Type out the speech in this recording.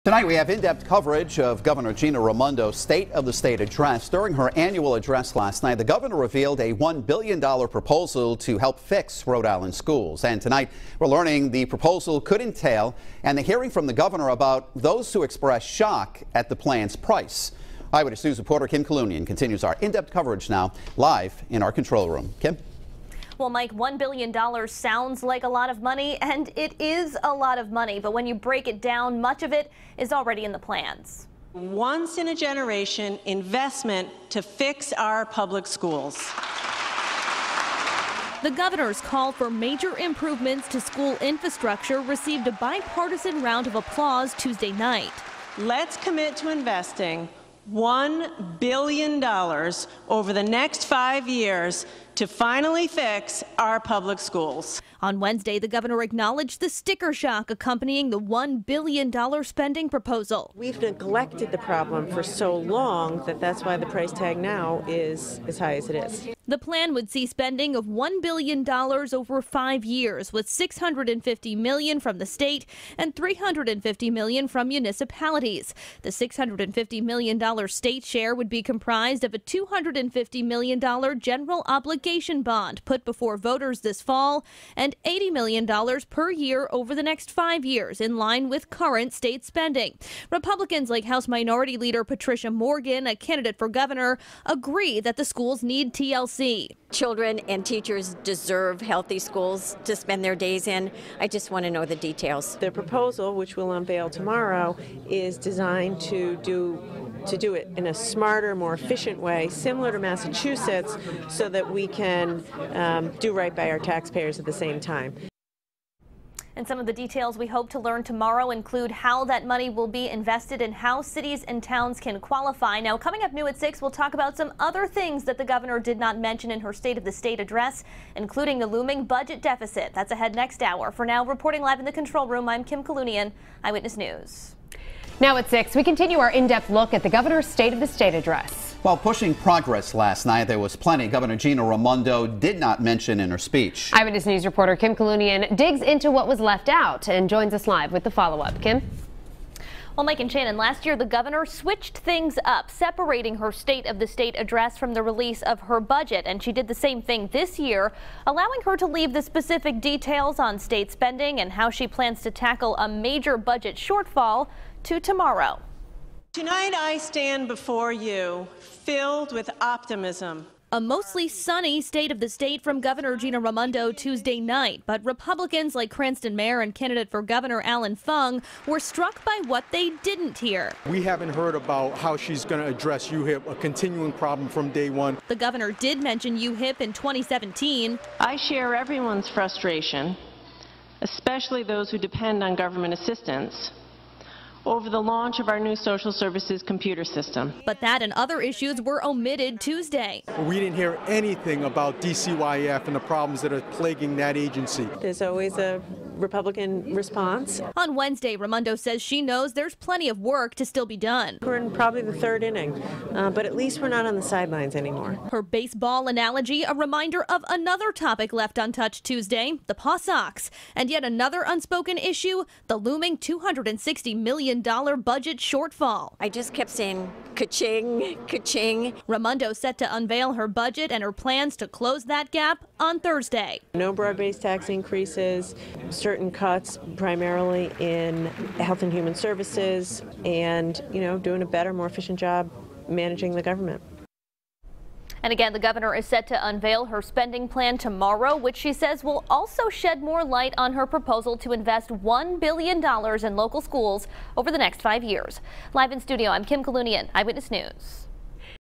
Tonight we have in-depth coverage of Governor Gina Raimondo's State of the State address. During her annual address last night, the governor revealed a $1 billion proposal to help fix Rhode Island schools. And tonight we're learning the proposal could entail and the hearing from the governor about those who express shock at the plan's price. Eyewitness News reporter Kim Kalunian continues our in-depth coverage now live in our control room. Kim? Well, Mike, $1 billion sounds like a lot of money, and it is a lot of money. But when you break it down, much of it is already in the plans. Once in a generation investment to fix our public schools. The governor's call for major improvements to school infrastructure received a bipartisan round of applause Tuesday night. Let's commit to investing $1 billion over the next 5 years to finally fix our public schools. On Wednesday, the governor acknowledged the sticker shock accompanying the $1 billion spending proposal. We've neglected the problem for so long that's why the price tag now is as high as it is. The plan would see spending of $1 billion over 5 years, with $650 million from the state and $350 million from municipalities. The $650 million state share would be comprised of a $250 million general obligation bond put before voters this fall and $80 million per year over the next 5 years, in line with current state spending. Republicans like House Minority Leader Patricia Morgan, a candidate for governor, agree that the schools need TLC. Children and teachers deserve healthy schools to spend their days in. I just want to know the details. The proposal, which we'll unveil tomorrow, is designed to do it in a smarter, more efficient way, similar to Massachusetts, so that we can do right by our taxpayers at the same time. And some of the details we hope to learn tomorrow include how that money will be invested and how cities and towns can qualify. Now, coming up new at 6, we'll talk about some other things that the governor did not mention in her State of the State address, including the looming budget deficit. That's ahead next hour. For now, reporting live in the control room, I'm Kim Kalunian, Eyewitness News. Now at 6, we continue our in-depth look at the governor's State of the State address. While pushing progress last night, there was plenty Governor Gina Raimondo did not mention in her speech. Eyewitness News reporter Kim Kalunian digs into what was left out and joins us live with the follow-up. Kim? Well, Mike and Shannon, last year the governor switched things up, separating her State of the State address from the release of her budget. And she did the same thing this year, allowing her to leave the specific details on state spending and how she plans to tackle a major budget shortfall to tomorrow. Tonight I stand before you filled with optimism. A mostly sunny State of the State from Governor Gina Raimondo Tuesday night, but Republicans like Cranston Mayor and candidate for governor Alan Fung were struck by what they didn't hear. We haven't heard about how she's going to address UHIP, a continuing problem from day one. The governor did mention UHIP in 2017. I share everyone's frustration, especially those who depend on government assistance, over the launch of our new social services computer system. But that and other issues were omitted Tuesday. We didn't hear anything about DCYF and the problems that are plaguing that agency. There's always a Republican response. On Wednesday, Raimondo says she knows there's plenty of work to still be done. We're in probably the third inning, but at least we're not on the sidelines anymore. Her baseball analogy, a reminder of another topic left untouched Tuesday, the Paw Sox. And yet another unspoken issue, the looming $260 million budget shortfall. I just kept saying ka-ching, ka-ching. Raimondo set to unveil her budget and her plans to close that gap on Thursday. No broad-based tax increases, certain cuts primarily in health and human services, and, doing a better, more efficient job managing the government. And again, the governor is set to unveil her spending plan tomorrow, which she says will also shed more light on her proposal to invest $1 billion in local schools over the next 5 years. Live in studio, I'm Kim Kalunian, Eyewitness News.